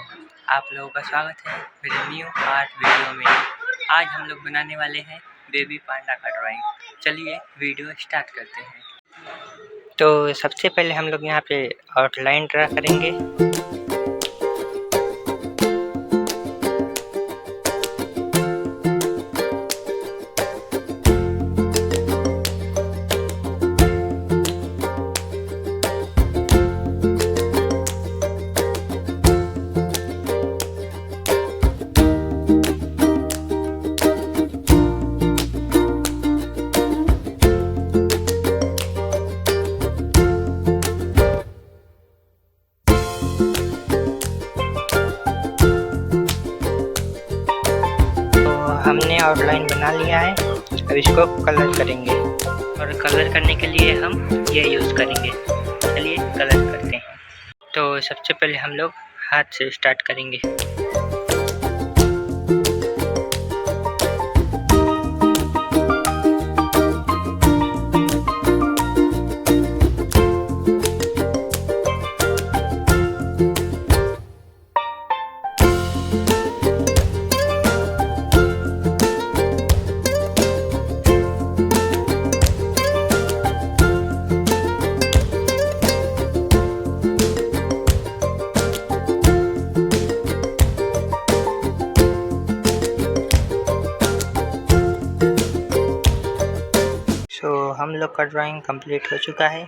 आप लोगों का स्वागत है मेरे न्यू आर्ट वीडियो में। आज हम लोग बनाने वाले हैं बेबी पांडा का ड्राइंग। चलिए वीडियो स्टार्ट करते हैं। तो सबसे पहले हम लोग यहाँ पे आउटलाइन ड्रा करेंगे। हमने आउटलाइन बना लिया है, अब इसको कलर करेंगे और कलर करने के लिए हम ये यूज़ करेंगे। चलिए कलर करते हैं। तो सबसे पहले हम लोग हाथ से स्टार्ट करेंगे। हम लोग का ड्राइंग कंप्लीट हो चुका है।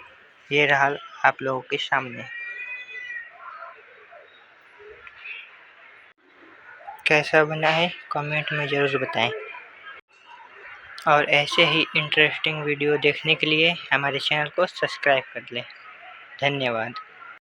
ये रहा आप लोगों के सामने। कैसा बना है कमेंट में ज़रूर बताएं और ऐसे ही इंटरेस्टिंग वीडियो देखने के लिए हमारे चैनल को सब्सक्राइब कर लें। धन्यवाद।